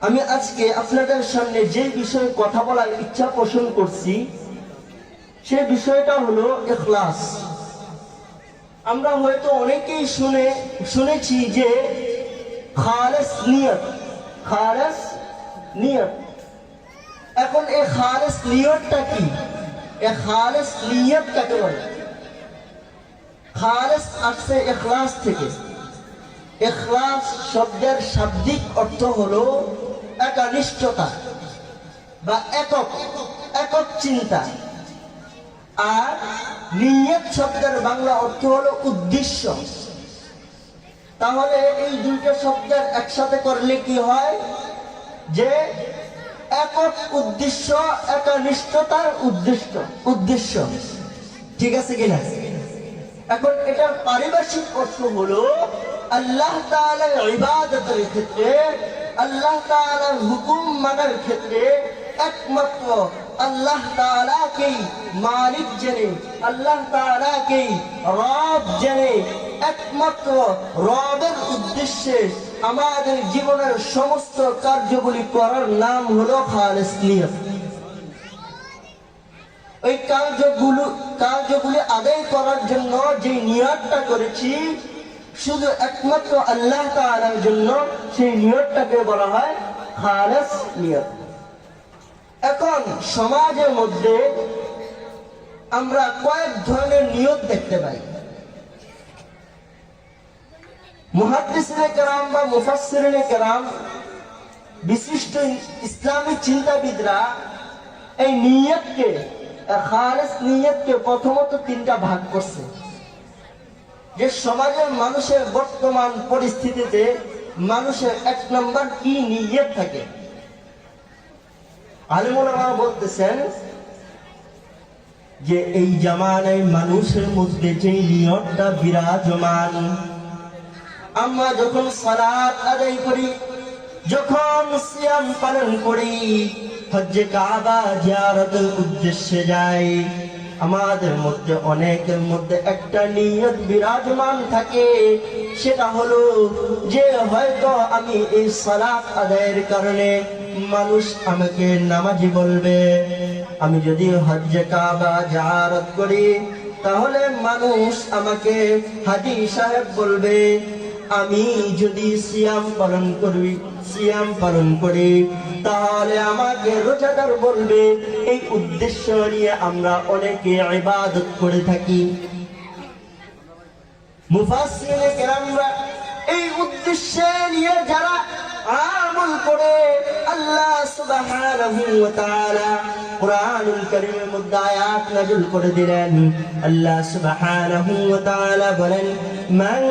আমি আজকে আপনাদের সামনে যে বিষয়ে কথা বলার ইচ্ছা পোষণ করছি সে বিষয়টা হলো ইখলাস। আমরা হয়তো অনেকেই শুনেছি যে খালেস নিয়ত। এখন এই খালেস নিয়তটা কি? এই খালেস নিয়ত কাকে বলে? খালেস আসছে ইখলাস থেকে। ইখলাস শব্দের শাব্দিক অর্থ হলো একনিষ্ঠতা বা একক চিন্তা। আর নিয়ত শব্দের বাংলা অর্থ হলো উদ্দেশ্য। তাহলে এই দুইটা শব্দের একসাথে করলে কি হয়? যে একক উদ্দেশ্য, একনিষ্ঠতার উদ্দেশ্য। ঠিক আছে কিনা? এখন এটার পারিভাষিক অর্থ হলো আল্লাহ তাআলার ইবাদতের ক্ষেত্রে, আল্লাহ তাআলার হুকুম মানার ক্ষেত্রে একমাত্র আল্লাহ তাআলাকেই মালিক জেনে, আল্লাহ তাআলাকেই রব জেনে, একমাত্র রবের উদ্দেশ্যে আমাদের জীবনের সমস্ত কার্যগুলি করার নাম হলো খালেস নিয়ত। ওই কার্যগুলি আদায় করার জন্য যে নিয়তটা করেছি শুধু একমাত্র আল্লাহ তাআলার জন্য, সেই নিয়তটাকে বলা হয় খালেস নিয়ত। এখন সমাজের মধ্যে আমরা কয়েক ধরনের নিয়ত দেখতে পাই। মুহাদ্দিসিনে কেরাম বা মুফাসসিরিনে কেরাম, বিশিষ্ট ইসলামী চিন্তাবিদরা এই নিয়তকে, খালেস নিয়তকে প্রথমত তিনটা ভাগ করছে। যে সমাজের মানুষের বর্তমান পরিস্থিতিতে মানুষের এক নম্বর কি নিয়ত থাকে। আলেম ওলামা বলতেছেন যে এই জামানায় মানুষের মধ্যে যে নিয়তটা বিরাজমান, আমরা যখন সালাত আদায় করি, যখন সিয়াম পালন করি, হজ্জে কাবা জিয়ারতের উদ্দেশ্যে যাই, আমাদের মধ্যে অনেকের মধ্যে একটা নিয়ত বিরাজমান থাকে। সেটা হলো যে হয়তো আমি এই সালাত আদায়ের কারণে মানুষ আমাকে নামাজি বলবে, আমি যদি হজ্জে কাবা জিয়ারত করি তাহলে মানুষ আমাকে হাজী সাহেব বলবে, আমি যদি সিয়াম পালন করি তাহলে আমাকে রোজাদার বলবে। এই উদ্দেশ্য নিয়ে আমরা অনেকে ইবাদত করে থাকি। মুফাসসিরিনে কেরামরা এই উদ্দেশ্য নিয়ে যারা আমল করে, আল্লাহ সুবহানাহু ওয়া তাআলা কুরআনুল কারীমের মধ্যে আয়াত নাযিল করে দিলেন। আল্লাহ সুবহানাহু ওয়া তাআলা বলেন, মান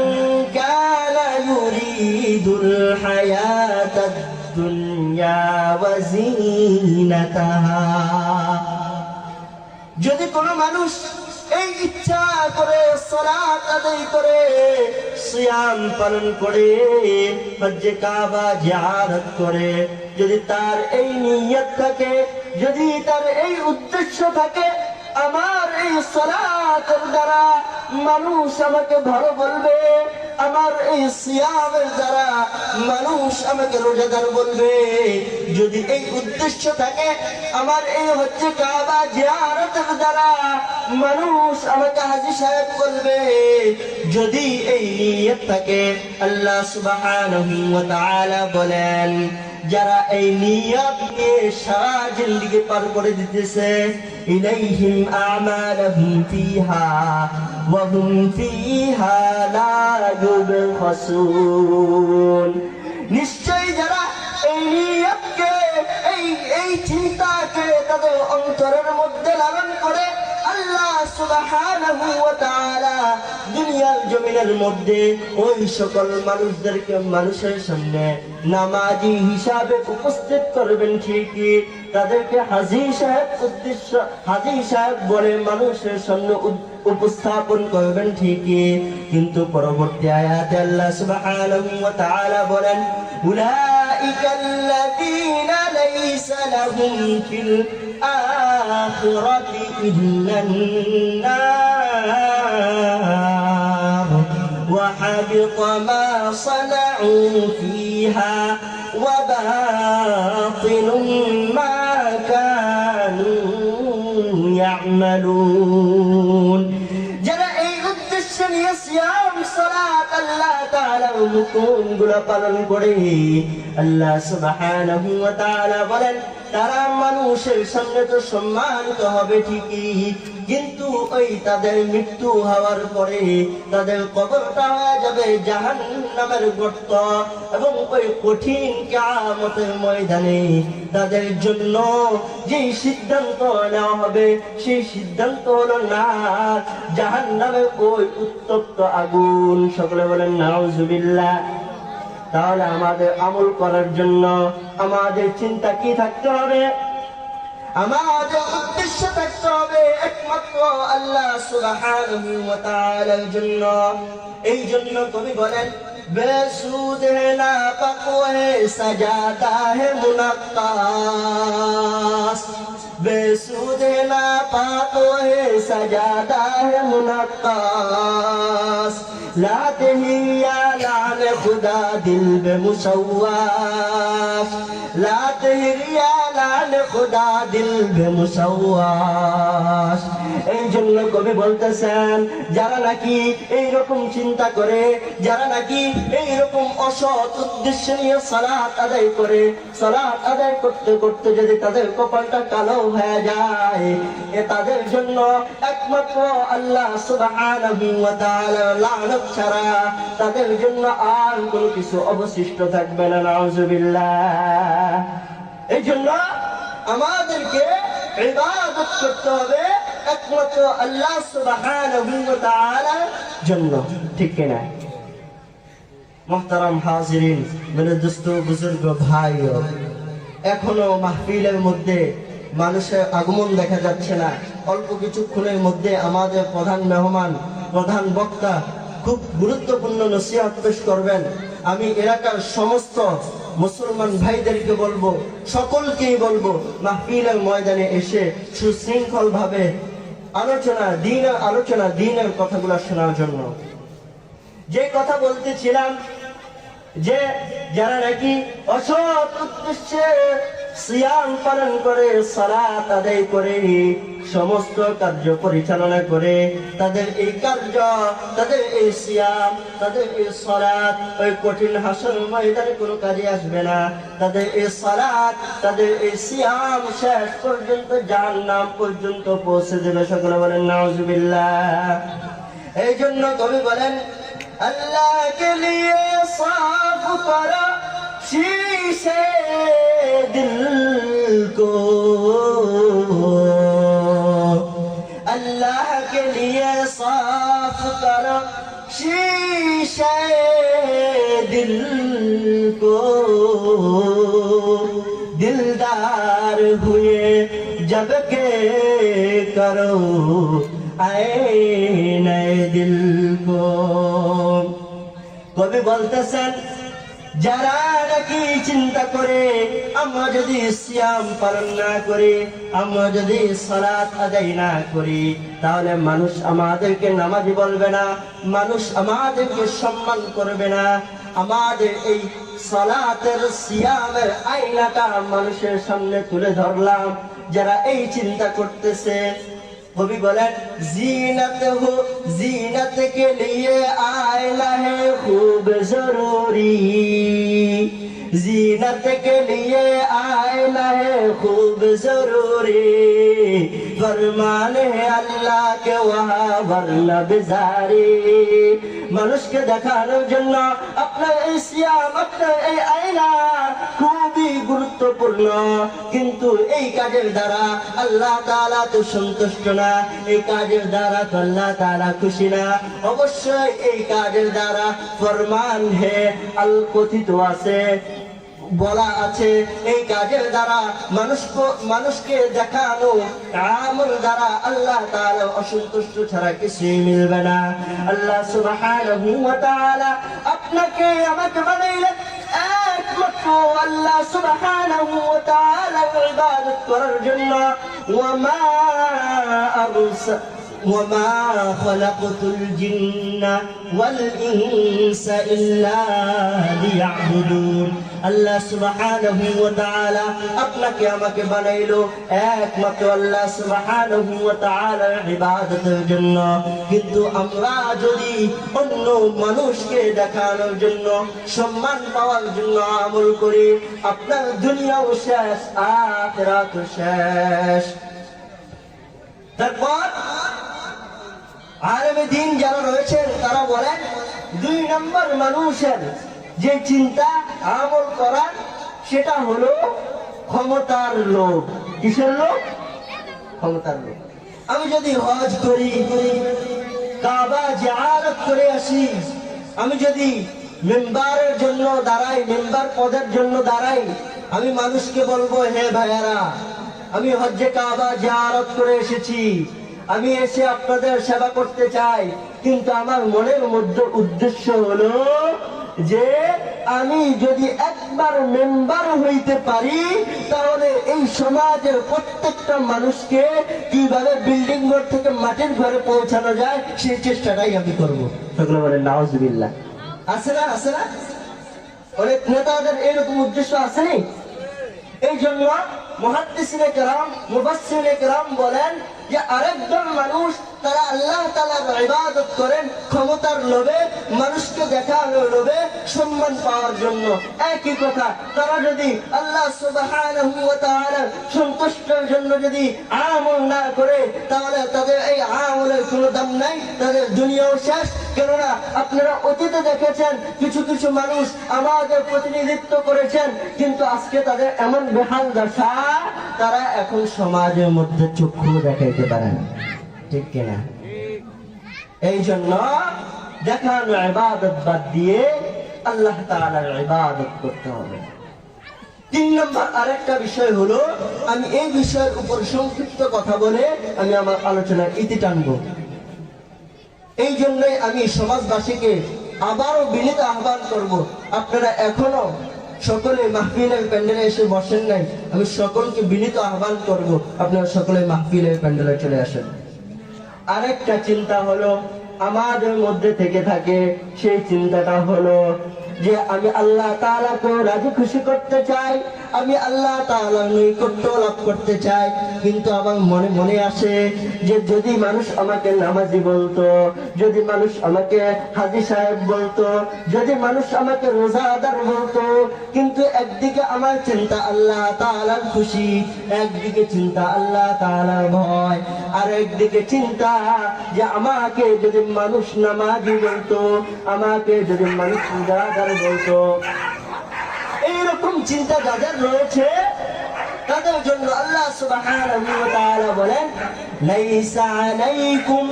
কানা ইউরিদুল হায়াতাদ দুনিয়া ওয়া যিনাতাহা, যদি কোনো মানুষ এই ইচ্ছা করে সালাত আদায় করে, সিয়াম পালন করে, হজ্জে কাবা জিয়ারত করে, যদি তার এই নিয়ত থাকে, যদি তার এই উদ্দেশ্য থাকে, আমার এই সালাতের দ্বারা মানুষ আমাকে ভালো বলবে, আমার এই সিয়ামের দ্বারা মানুষ আমাকে রোজাদার বলবে, যদি এই উদ্দেশ্য থাকে, আমার এই হজ্জে কাবা জিয়ারতের দ্বারা মানুষ আমাকে হাজী সাহেব বলবে, যদি এই নিয়ত থাকে, আল্লাহ সুবহানাহু ওয়া তাআলা বলেন যারা এই নিয়ত নিয়ে সারা জিন্দেগি পার করে দিতেছে, ইলাইহিম আমালুহুম ফিহা ওয়া হুম ফিহা লা ইউবখাসুন, নিশ্চয়ই যারা এই নিয়তকে, এই চিন্তাকে তাদের অন্তরের মধ্যে লালন করে, আল্লাহ সুবহানাহু ওয়া তাআলা দুনিয়ার জমিনের মধ্যে ওই সকল মানুষদেরকে মানুষের সামনে নামাজি হিসাবে উপস্থিত করবেন। ঠিকই তাদেরকে হাজী সাহেব বলে মানুষের সামনে উপস্থাপন করবেন ঠিকই, কিন্তু পরবর্তী আয়াতে আল্লাহ সুবহানাহু ওয়া তাআলা বলেন, উলাইকাল্লাযীনা লাইসা লাহুম ফিল আখিরাতি ইল্লান নার ওয়া হাবিতা মা সানাউ ফিহা وباطن ما كانوا يعملون যারা এই উদ্দেশ্য নিয়ে সিয়াম সালাত আল্লাহ তাআলার হুকুমগুলো পালন করে আল্লাহ সুবহানাহু ওয়া তাআলা বলেন তারা মানুষের সামনে তো সম্মানিত হবে ঠিকই কিন্তু ওই তাদের মৃত্যু হওয়ার পরে তাদের কবরটা হয়ে যাবে জাহান্নামের গর্ত এবং ওই কঠিন কিয়ামতের ময়দানে তাদের জন্য যে সিদ্ধান্ত নেওয়া হবে সেই সিদ্ধান্ত হলো না জাহান্নামের ওই উত্তপ্ত আগুন। সকলে বলেন নাউজুবিল্লাহ। তাহলে আমাদের আমল করার জন্য আমাদের চিন্তা কি থাকতে হবে? আমাদের উদ্দেশ্য থাকতে হবে একমাত্র আল্লাহ সুবহানাহু ওয়া তাআলার জন্য। এই জন্য কবি বলেন বেসুদ হে নাপাক হে সাজাদা হে মুনাক্কাস, বেসুদ হে নাপাক হে সাজাদা হে মুনাক্কাস, लाते ही या लाल खुदा दिल बे मुसव्वास, लाते ही या लाल खुदा दिल बे मुसव्वास। এই জন্য কবি বলতেছেন যারা নাকি এইরকম চিন্তা করে, যারা নাকি এইরকম অসৎ উদ্দেশ্য নিয়ে সালাত আদায় করে, সালাত আদায় করতে করতে যদি তাদের কপালটা কালো হয়ে যায় এ তাদের জন্য একমাত্র আল্লাহ সুবহানাহু ওয়া তাআলা লানত ছাড়া তাদের জন্য আর কোনো কিছু অবশিষ্ট থাকবে না। নাউজুবিল্লাহ। এই জন্য আমাদেরকে ইবাদত করতে হবে একমাত্র আল্লাহ সুবহানাহু ওয়া তাআলার জন্য, ঠিক কিনা? মুহতারাম হাজিরিন, মেরে দোস্ত বুজুর্গ ভাইও, এখনো মাহফিলের মধ্যে মানুষের আগমন দেখা যাচ্ছে না। অল্প কিছুক্ষণের মধ্যে আমাদের প্রধান মেহমান, প্রধান বক্তা খুব গুরুত্বপূর্ণ নসিহত পেশ করবেন। আমি এলাকার সমস্ত মুসলমান ভাইদেরকে বলবো, সকলকেই বলবো মাহফিলের ময়দানে এসে সুশৃঙ্খল ভাবে আলোচনা দিনের কথাগুলো শোনার জন্য। যে কথা বলতেছিলাম যে যারা নাকি অসৎ উদ্দেশ্যে সিয়াম পালন করে, সালাত আদায় করে, সমস্ত কার্য পরিচালনা করে, তাদের এই কার্য, তাদের এই সিয়াম, তাদের এই সালাত ওই কঠিন হাসর ময়দানে কোনো কাজে আসবে না। তাদের এই সালাত, তাদের এই সিয়াম শেষ পর্যন্ত জাহান্নাম পর্যন্ত পৌঁছে দেবে। সকলে বলেন নাউজুবিল্লাহ। এই জন্য কবি বলেন अल्लाह के लिए साफ करो शीशे दिल को, अल्लाह के लिए साफ करो शीशे दिल को, दिलदार हुए जब के करो आईने दिल को। কবি বলতেছেন যারা নাকি চিন্তা করে আমরা যদি সিয়াম পালন না করি, আমরা যদি সালাত আদায় না করি, তাহলে মানুষ আমাদেরকে নামাজি বলবে না, মানুষ আমাদেরকে সম্মান করবে না। আমাদের এই সালাতের সিয়ামের আয়নাটা মানুষের সামনে তুলে ধরলাম। যারা এই চিন্তা করতেছে कवि बोले जीनत हो जीनत के लिए आईना है खूब जरूरी, जीनत के लिए आईना है खूब जरूरी, फरमान है अल्लाह के वहाँ वरना बिजारी। মানুষকে দেখানোর জন্য আপনার এই সিয়াম, আপনার এই আয়না খুবই গুরুত্বপূর্ণ, কিন্তু এই কাজের দ্বারা আল্লাহ তাআলা তো সন্তুষ্ট না, এই কাজের দ্বারা তো আল্লাহ তাআলা খুশি না। অবশ্যই এই কাজের দ্বারা ফরমান হে আল কথিত আছে, বলা আছে এই কাজের দ্বারা মানুষকে দেখানো আমল দ্বারা আল্লাহ তাআলা অসন্তুষ্ট ছাড়া কিছুই মিলবে না। আল্লাহ সুবহানাহু ওয়া তাআলা আপনাকে আমাকে বানাইলেন একমাত্র আল্লাহ সুবহানাহু ওয়া তাআলার ইবাদত করার জন্য। وما خلقت الجن والإنس إلا ليعبدون। আল্লাহ সুবহানাহু ওয়া তাআলা আপনাকে আমাকে বানাইলো একমাত্র আল্লাহ সুবহানাহু ওয়া তাআলার ইবাদতের জন্য। কিন্তু আমরা যদি অন্য মানুষকে দেখানোর জন্য, সম্মান পাওয়ার জন্য আমল করি, আপনার দুনিয়াও শেষ, আখিরাতও শেষ। তারপর আলেমে দ্বীন যারা রয়েছেন তারা বলেন, 2 নম্বর মানুষের যে চিন্তা আমল করার, সেটা হলো ক্ষমতার লোভ। কিসের লোভ? ক্ষমতার লোভ। আমি যদি হজ করি, কাবা জিয়ারত করে আসি, আমি যদি মেম্বারের জন্য দাঁড়াই, মেম্বার পদের জন্য দাঁড়াই, আমি মানুষকে বলবো, হে ভাইয়ারা, আমি হজ্জে কাবা জিয়ারত করে এসেছি, আমি এসে আপনাদের সেবা করতে চাই, কিন্তু আমার মনের মধ্যে উদ্দেশ্য হলো যে আমি যদি একবার মেম্বার হইতে পারি, তাহলে এই সমাজের প্রত্যেকটা মানুষকে কিভাবে বিল্ডিং ঘর থেকে মাটির ঘরে পৌঁছানো যায়, সেই চেষ্টাটাই আমি করবো। সকলে বলেন নাউজুবিল্লাহ। আছে না? আছে না? অনেক নেতাদের এরকম উদ্দেশ্য আসেনি? এই জন্য মুহাদ্দিসিনে কেরাম, মুফাসসিরিনে কেরাম বলেন যে আরেকজন মানুষ তারা আল্লাহ তাআলার ইবাদত করেন ক্ষমতার লোভে, মানুষকে দেখানোর লোভে, সম্মান পাওয়ার জন্য। একই কথা, তারা যদি আল্লাহ সুবহানাহু ওয়া তাআলার সন্তুষ্টির জন্য যদি আমল না করে, তাহলে তাদের এই আমলের কোনো দাম নাই, তাদের দুনিয়াও শেষ। কেননা আপনারা অতীতে দেখেছেন কিছু কিছু মানুষ আমাদের প্রতিনিধিত্ব করেছেন, কিন্তু আজকে তাদের এমন বেহাল দশা, তারা এখন সমাজের মধ্যে চক্ষু দেখাইতে পারে না। ঠিক কিনা? এই জন্য দেখানো ইবাদত বাদ দিয়ে আল্লাহ তাআলার ইবাদত করতে হবে। 3 নম্বর আরেকটা বিষয় হলো, আমি এই বিষয়ের উপর সংক্ষিপ্ত কথা বলে আমি আমার আলোচনার ইতি টানবো। এই জন্যই আমি সমাজবাসীকে আবারও বিনীত আহ্বান করব, আপনারা এখনো সকলে মাহফিলের প্যান্ডেলে এসে বসেন নাই, আমি সকলকে বিনীত আহ্বান করব, আপনারা সকলে মাহফিলের প্যান্ডেলে চলে আসেন। আরেকটা চিন্তা হলো আমাদের মধ্যে থেকে থাকে, সেই চিন্তাটা হলো যে আমি আল্লাহ তাআলাকে রাজি খুশি করতে চাই, আমি আল্লাহ তাআলার নৈকট্য লাভ করতে চাই, কিন্তু আমার মনে মনে আসে যে যদি মানুষ আমাকে নামাজি বলতো, যদি মানুষ আমাকে হাজী সাহেব বলতো, যদি মানুষ আমাকে রোজাদার বলতো, কিন্তু একদিকে আমার চিন্তা আল্লাহ তাআলার খুশি, একদিকে চিন্তা আল্লাহ তাআলার ভয়, আর একদিকে চিন্তা যে আমাকে যদি মানুষ নামাজি বলতো, আমাকে যদি মানুষ রোজাদার বলতো। এইরকম চিন্তা যাদের রয়েছে তাদের জন্য আল্লাহ সুবহানাহু ওয়া তাআলা বলেন, লাইসা আলাইকুম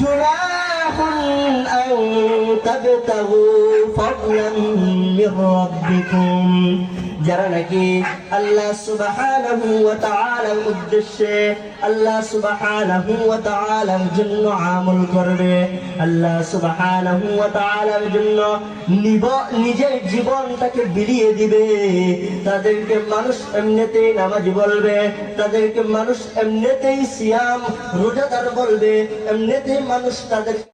জুনাহুন আন তাবতাগু ফাদলান মির রাব্বিকুম। যারা নাকি আল্লাহ সুবহানাহু ওয়া তাআলার উদ্দেশ্যে, আল্লাহ সুবহানাহু ওয়া তাআলার জন্য আমল করবে, আল্লাহ সুবহানাহু ওয়া তাআলার জন্য নিজের জীবনটাকে বিলিয়ে দিবে, তাদেরকে মানুষ এমনিতেই নামাজি বলবে, তাদেরকে মানুষ এমনিতেই সিয়াম রোজাদার বলবে, এমনিতেই মানুষ তাদের